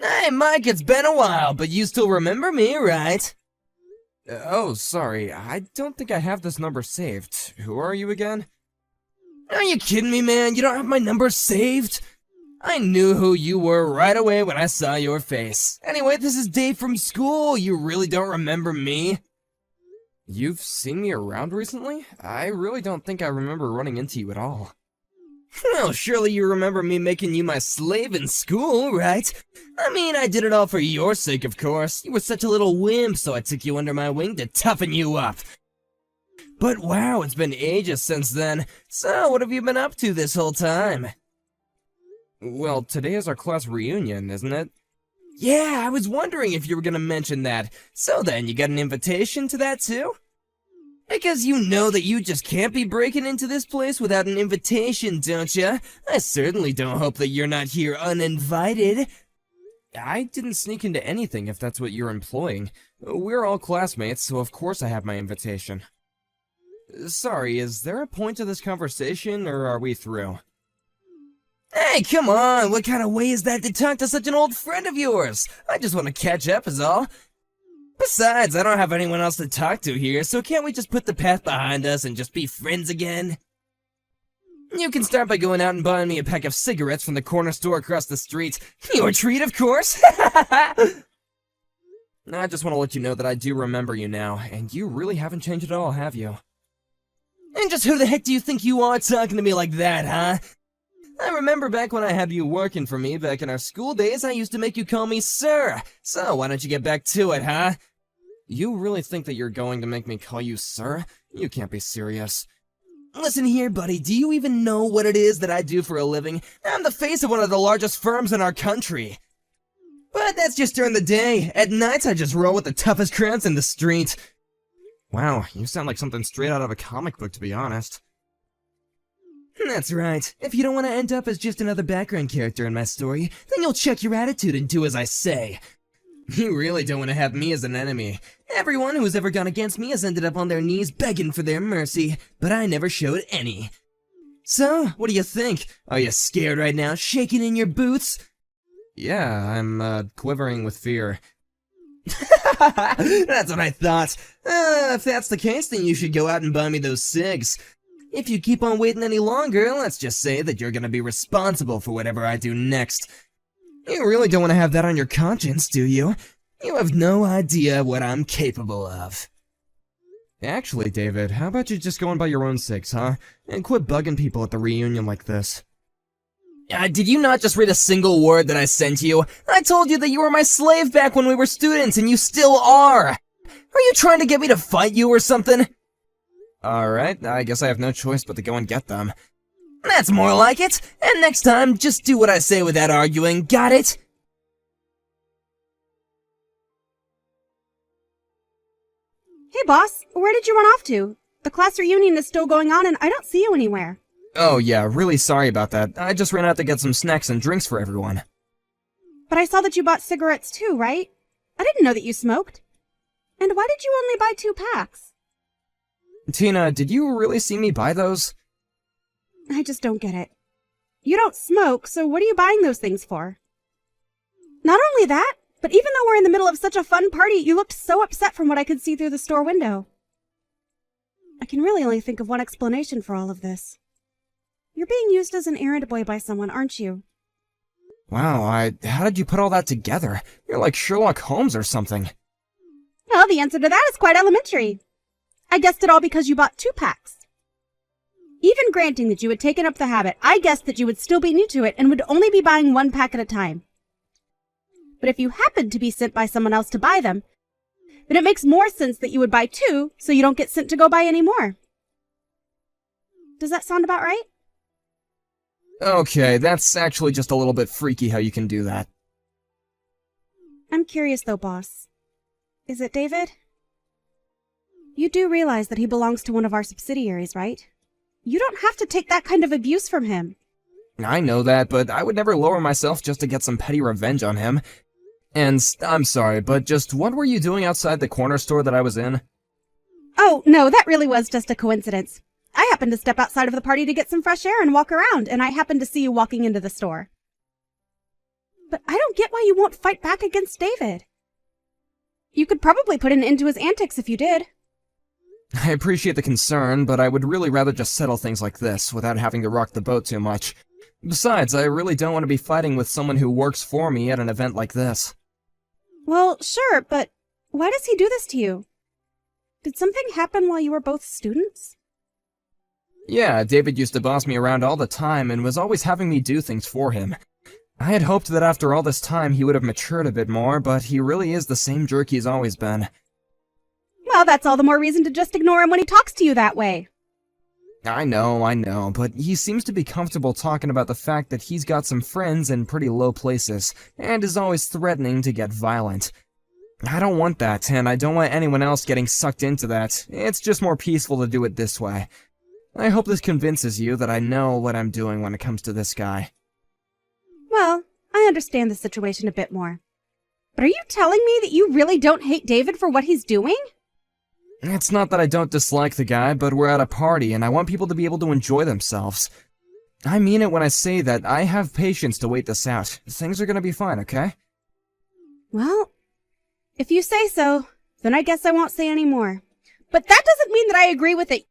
Hey, Mike, it's been a while, but you still remember me, right? Oh, sorry. I don't think I have this number saved. Who are you again? Are you kidding me, man? You don't have my number saved? I knew who you were right away when I saw your face. Anyway, this is Dave from school. You really don't remember me? You've seen me around recently? I really don't think I remember running into you at all. Well, surely you remember me making you my slave in school, right? I mean, I did it all for your sake, of course. You were such a little wimp, so I took you under my wing to toughen you up. But wow, it's been ages since then. So, what have you been up to this whole time? Well, today is our class reunion, isn't it? Yeah, I was wondering if you were gonna mention that. So then, you got an invitation to that too? Because you know that you just can't be breaking into this place without an invitation, don't ya? I certainly don't hope that you're not here uninvited. I didn't sneak into anything if that's what you're implying. We're all classmates, so of course I have my invitation. Sorry, is there a point to this conversation, or are we through? Hey, come on, what kind of way is that to talk to such an old friend of yours? I just want to catch up is all. Besides, I don't have anyone else to talk to here, so can't we just put the past behind us and just be friends again? You can start by going out and buying me a pack of cigarettes from the corner store across the street. Your treat, of course! I just want to let you know that I do remember you now, and you really haven't changed at all, have you? And just who the heck do you think you are talking to me like that, huh? I remember back when I had you working for me back in our school days, I used to make you call me sir. So why don't you get back to it, huh? You really think that you're going to make me call you sir? You can't be serious. Listen here, buddy, do you even know what it is that I do for a living? I'm the face of one of the largest firms in our country. But that's just during the day. At nights, I just roll with the toughest crowds in the street. Wow, you sound like something straight out of a comic book, to be honest. That's right. If you don't want to end up as just another background character in my story, then you'll check your attitude and do as I say. You really don't want to have me as an enemy. Everyone who's ever gone against me has ended up on their knees begging for their mercy, but I never showed any. So, what do you think? Are you scared right now, shaking in your boots? Yeah, I'm, quivering with fear. That's what I thought. If that's the case, then you should go out and buy me those cigs. If you keep on waiting any longer, let's just say that you're gonna be responsible for whatever I do next. You really don't want to have that on your conscience, do you? You have no idea what I'm capable of. Actually, David, how about you just go and buy your own cigs, huh? And quit bugging people at the reunion like this. Did you not just read a single word that I sent you? I told you that you were my slave back when we were students, and you still are! Are you trying to get me to fight you or something? Alright, I guess I have no choice but to go and get them. That's more like it! And next time, just do what I say without arguing, got it? Hey boss, where did you run off to? The class reunion is still going on and I don't see you anywhere. Oh yeah, really sorry about that. I just ran out to get some snacks and drinks for everyone. But I saw that you bought cigarettes too, right? I didn't know that you smoked. And why did you only buy 2 packs? Tina, did you really see me buy those? I just don't get it. You don't smoke, so what are you buying those things for? Not only that, but even though we're in the middle of such a fun party, you looked so upset from what I could see through the store window. I can really only think of one explanation for all of this. You're being used as an errand boy by someone, aren't you? Wow, how did you put all that together? You're like Sherlock Holmes or something. Well, the answer to that is quite elementary. I guessed it all because you bought 2 packs. Even granting that you had taken up the habit, I guessed that you would still be new to it and would only be buying 1 pack at a time. But if you happened to be sent by someone else to buy them, then it makes more sense that you would buy 2 so you don't get sent to go buy any more. Does that sound about right? Okay, that's actually just a little bit freaky how you can do that. I'm curious though, boss. Is it David? You do realize that he belongs to one of our subsidiaries, right? You don't have to take that kind of abuse from him. I know that, but I would never lower myself just to get some petty revenge on him. And I'm sorry, but just what were you doing outside the corner store that I was in? Oh, no, that really was just a coincidence. I happened to step outside of the party to get some fresh air and walk around, and I happened to see you walking into the store. But I don't get why you won't fight back against David. You could probably put an end to his antics if you did. I appreciate the concern, but I would really rather just settle things like this without having to rock the boat too much. Besides, I really don't want to be fighting with someone who works for me at an event like this. Well, sure, but why does he do this to you? Did something happen while you were both students? Yeah, David used to boss me around all the time and was always having me do things for him. I had hoped that after all this time he would have matured a bit more, but he really is the same jerk he's always been. Well, that's all the more reason to just ignore him when he talks to you that way. I know, but he seems to be comfortable talking about the fact that he's got some friends in pretty low places, and is always threatening to get violent. I don't want that, and I don't want anyone else getting sucked into that. It's just more peaceful to do it this way. I hope this convinces you that I know what I'm doing when it comes to this guy. Well, I understand the situation a bit more. But are you telling me that you really don't hate David for what he's doing? It's not that I don't dislike the guy, but we're at a party and I want people to be able to enjoy themselves. I mean it when I say that I have patience to wait this out. Things are gonna be fine, okay? Well, if you say so, then I guess I won't say any more. But that doesn't mean that I agree with it.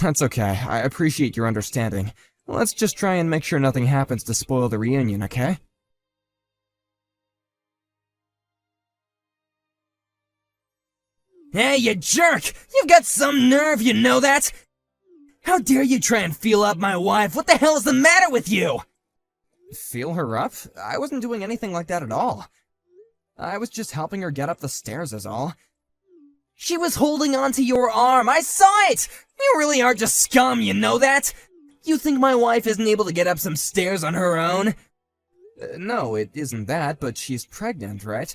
That's okay. I appreciate your understanding. Let's just try and make sure nothing happens to spoil the reunion, okay? Hey, you jerk! You've got some nerve, you know that? How dare you try and feel up my wife? What the hell is the matter with you? Feel her up? I wasn't doing anything like that at all. I was just helping her get up the stairs is all. She was holding onto your arm. I saw it! You really are just scum, you know that? You think my wife isn't able to get up some stairs on her own? No, it isn't that, but she's pregnant, right?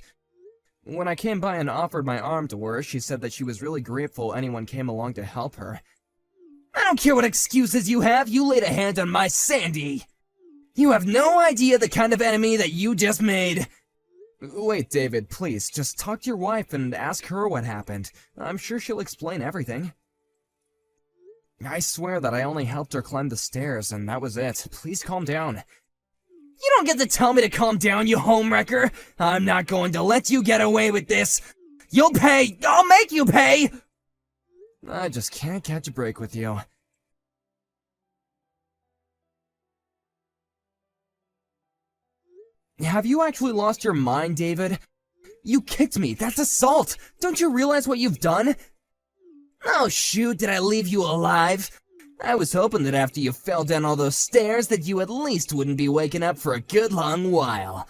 When I came by and offered my arm to her, she said that she was really grateful anyone came along to help her. I don't care what excuses you have, you laid a hand on my Sandy! You have no idea the kind of enemy that you just made. Wait, David, please, just talk to your wife and ask her what happened. I'm sure she'll explain everything. I swear that I only helped her climb the stairs, and that was it. Please calm down. You don't get to tell me to calm down, you homewrecker! I'm not going to let you get away with this! You'll pay! I'll make you pay! I just can't catch a break with you. Have you actually lost your mind, David? You kicked me! That's assault! Don't you realize what you've done? Oh shoot, did I leave you alive? I was hoping that after you fell down all those stairs that you at least wouldn't be waking up for a good long while.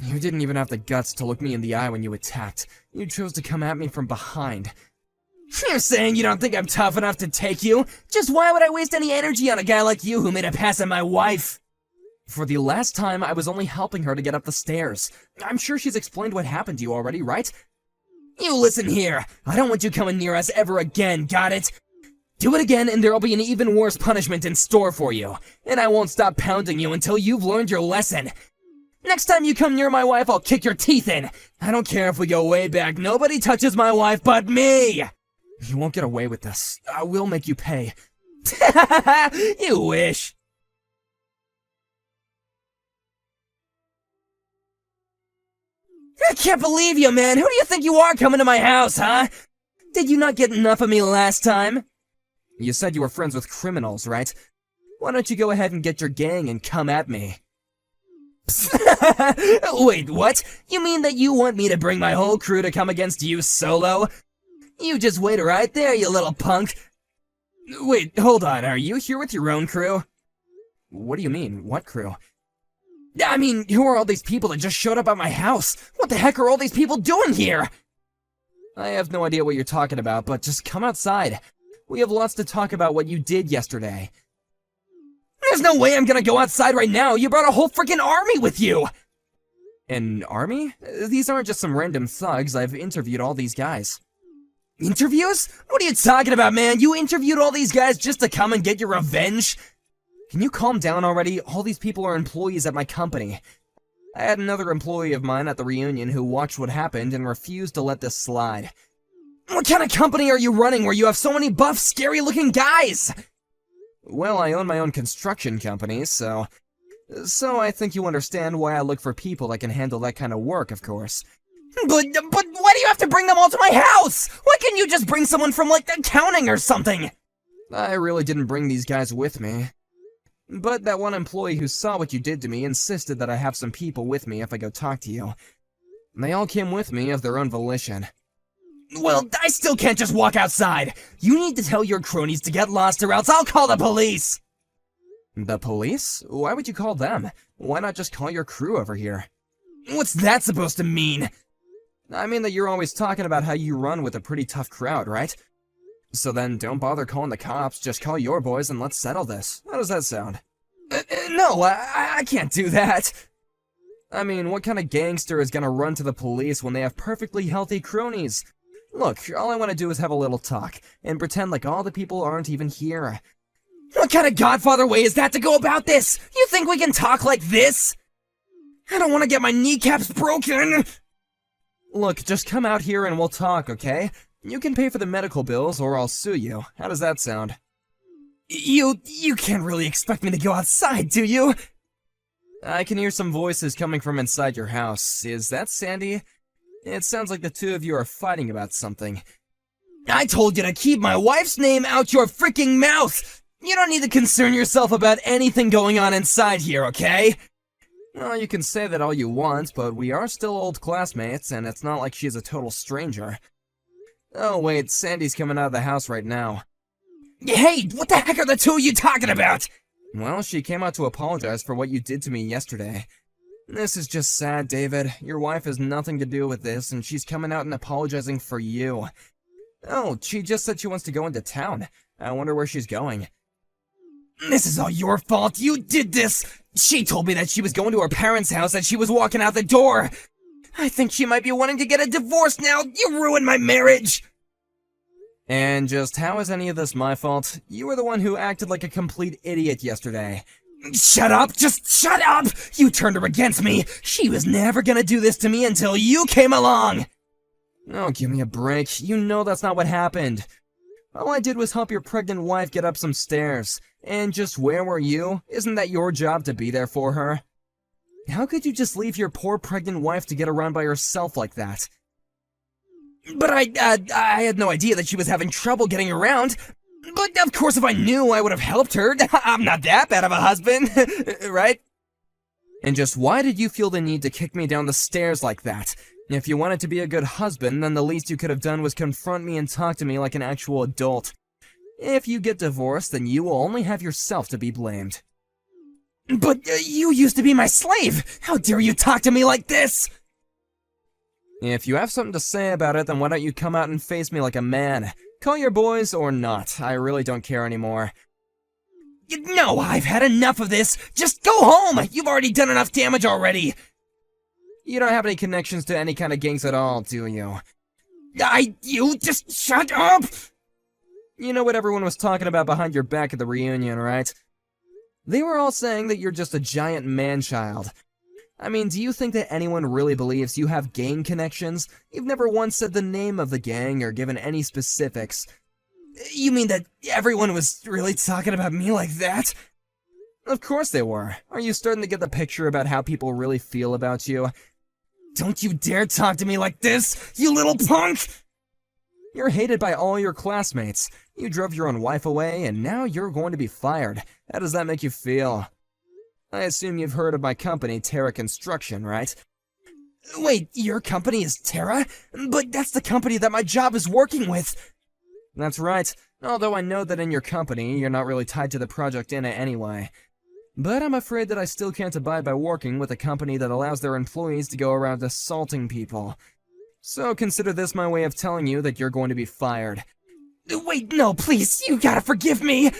You didn't even have the guts to look me in the eye when you attacked. You chose to come at me from behind. You're saying you don't think I'm tough enough to take you? Just why would I waste any energy on a guy like you who made a pass at my wife? For the last time, I was only helping her to get up the stairs. I'm sure she's explained what happened to you already, right? You listen here. I don't want you coming near us ever again, got it? Do it again and there'll be an even worse punishment in store for you. And I won't stop pounding you until you've learned your lesson. Next time you come near my wife, I'll kick your teeth in. I don't care if we go way back. Nobody touches my wife but me. You won't get away with this. I will make you pay. You wish. I can't believe you, man. Who do you think you are coming to my house, huh? Did you not get enough of me last time? You said you were friends with criminals, right? Why don't you go ahead and get your gang and come at me? Wait, what? You mean that you want me to bring my whole crew to come against you solo? You just wait right there, you little punk. Wait, hold on. Are you here with your own crew? What do you mean? What crew? I mean, who are all these people that just showed up at my house? What the heck are all these people doing here? I have no idea what you're talking about, but just come outside. We have lots to talk about what you did yesterday. There's no way I'm gonna go outside right now. You brought a whole freaking army with you. An army? These aren't just some random thugs. I've interviewed all these guys. Interviews? What are you talking about, man? You interviewed all these guys just to come and get your revenge? Can you calm down already? All these people are employees at my company. I had another employee of mine at the reunion who watched what happened and refused to let this slide. What kind of company are you running where you have so many buff, scary-looking guys? Well, I own my own construction company, so So I think you understand why I look for people that can handle that kind of work, of course. But why do you have to bring them all to my house? Why can't you just bring someone from, like, accounting or something? I really didn't bring these guys with me. But that one employee who saw what you did to me insisted that I have some people with me if I go talk to you. They all came with me of their own volition. Well, I still can't just walk outside. You need to tell your cronies to get lost or else I'll call the police. The police? Why would you call them? Why not just call your crew over here? What's that supposed to mean? I mean that you're always talking about how you run with a pretty tough crowd, right? So then don't bother calling the cops, just call your boys and let's settle this. How does that sound? No, I can't do that. I mean, what kind of gangster is gonna run to the police when they have perfectly healthy cronies? Look, all I want to do is have a little talk, and pretend like all the people aren't even here. What kind of Godfather way is that to go about this? You think we can talk like this? I don't want to get my kneecaps broken. Look, just come out here and we'll talk, okay? You can pay for the medical bills or I'll sue you. How does that sound? You can't really expect me to go outside, do you? I can hear some voices coming from inside your house. Is that Sandy? It sounds like the two of you are fighting about something. I told you to keep my wife's name out your freaking mouth! You don't need to concern yourself about anything going on inside here, okay? Well, you can say that all you want, but we are still old classmates, and it's not like she's a total stranger. Oh wait, Sandy's coming out of the house right now. Hey, what the heck are the two of you talking about? Well, she came out to apologize for what you did to me yesterday. This is just sad, David. Your wife has nothing to do with this, and she's coming out and apologizing for you. Oh, she just said she wants to go into town. I wonder where she's going. This is all your fault. You did this. She told me that she was going to her parents' house and she was walking out the door. I think she might be wanting to get a divorce now. You ruined my marriage. And just how is any of this my fault? You were the one who acted like a complete idiot yesterday. Shut up! Just shut up! You turned her against me. She was never gonna do this to me until you came along. Oh, give me a break. You know that's not what happened. All I did was help your pregnant wife get up some stairs. And just where were you? Isn't that your job to be there for her? How could you just leave your poor pregnant wife to get around by herself like that? But I had no idea that she was having trouble getting around. But of course if I knew, I would have helped her. I'm not that bad of a husband, right? And just why did you feel the need to kick me down the stairs like that? If you wanted to be a good husband, then the least you could have done was confront me and talk to me like an actual adult. If you get divorced, then you will only have yourself to be blamed. But you used to be my slave! How dare you talk to me like this? If you have something to say about it, then why don't you come out and face me like a man? Call your boys or not, I really don't care anymore. No, I've had enough of this! Just go home! You've already done enough damage already! You don't have any connections to any kind of gangs at all, do you? You just shut up! You know what everyone was talking about behind your back at the reunion, right? They were all saying that you're just a giant man-child. I mean, do you think that anyone really believes you have gang connections? You've never once said the name of the gang or given any specifics. You mean that everyone was really talking about me like that? Of course they were. Are you starting to get the picture about how people really feel about you? Don't you dare talk to me like this, you little punk! You're hated by all your classmates. You drove your own wife away, and now you're going to be fired. How does that make you feel? I assume you've heard of my company, Terra Construction, right? Wait, your company is Terra? But that's the company that my job is working with. That's right, although I know that in your company, you're not really tied to the project in it anyway. But I'm afraid that I still can't abide by working with a company that allows their employees to go around assaulting people. So consider this my way of telling you that you're going to be fired. Wait, no, please, you gotta forgive me!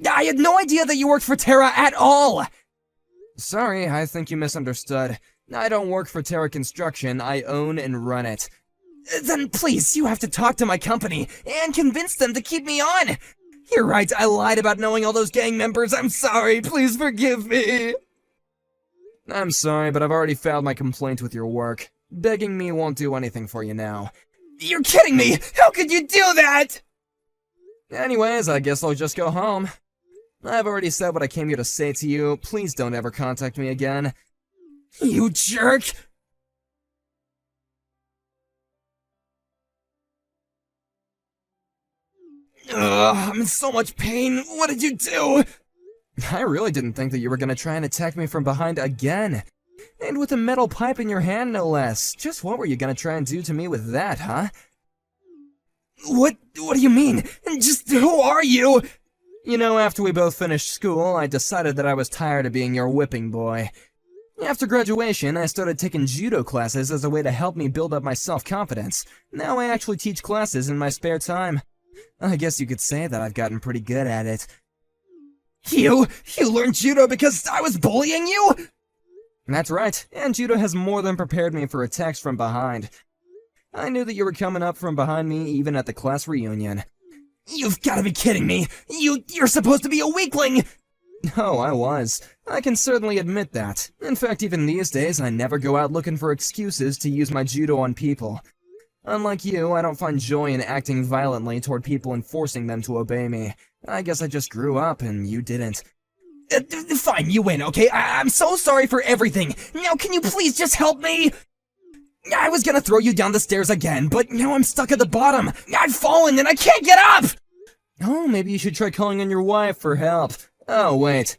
I had no idea that you worked for Terra at all! Sorry, I think you misunderstood. I don't work for Terra Construction, I own and run it. Then please, you have to talk to my company and convince them to keep me on! You're right, I lied about knowing all those gang members, I'm sorry, please forgive me! I'm sorry, but I've already filed my complaint with your work. Begging me won't do anything for you now. You're kidding me! How could you do that?! Anyways, I guess I'll just go home. I've already said what I came here to say to you. Please don't ever contact me again. You jerk! Ugh, I'm in so much pain. What did you do? I really didn't think that you were gonna try and attack me from behind again. And with a metal pipe in your hand, no less. Just what were you gonna try and do to me with that, huh? What do you mean? Just who are you? You know, after we both finished school, I decided that I was tired of being your whipping boy. After graduation, I started taking judo classes as a way to help me build up my self-confidence. Now I actually teach classes in my spare time. I guess you could say that I've gotten pretty good at it. You learned judo because I was bullying you? That's right, and judo has more than prepared me for attacks from behind. I knew that you were coming up from behind me even at the class reunion. You've gotta be kidding me! You're supposed to be a weakling! Oh, I was. I can certainly admit that. In fact, even these days, I never go out looking for excuses to use my judo on people. Unlike you, I don't find joy in acting violently toward people and forcing them to obey me. I guess I just grew up and you didn't. Fine, you win, okay? I'm so sorry for everything. Now can you please just help me? I was gonna throw you down the stairs again, but now I'm stuck at the bottom. I've fallen and I can't get up! Oh, maybe you should try calling on your wife for help. Oh, wait.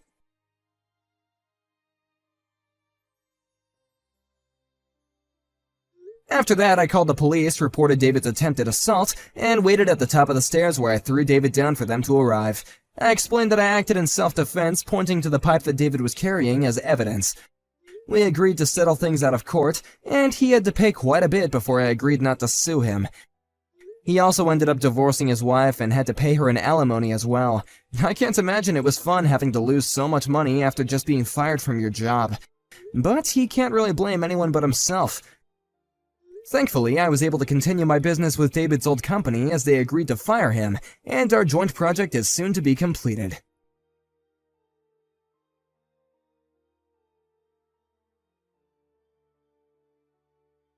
After that, I called the police, reported David's attempted assault, and waited at the top of the stairs where I threw David down for them to arrive. I explained that I acted in self-defense, pointing to the pipe that David was carrying as evidence. We agreed to settle things out of court, and he had to pay quite a bit before I agreed not to sue him. He also ended up divorcing his wife and had to pay her an alimony as well. I can't imagine it was fun having to lose so much money after just being fired from your job. But he can't really blame anyone but himself. Thankfully, I was able to continue my business with David's old company as they agreed to fire him, and our joint project is soon to be completed.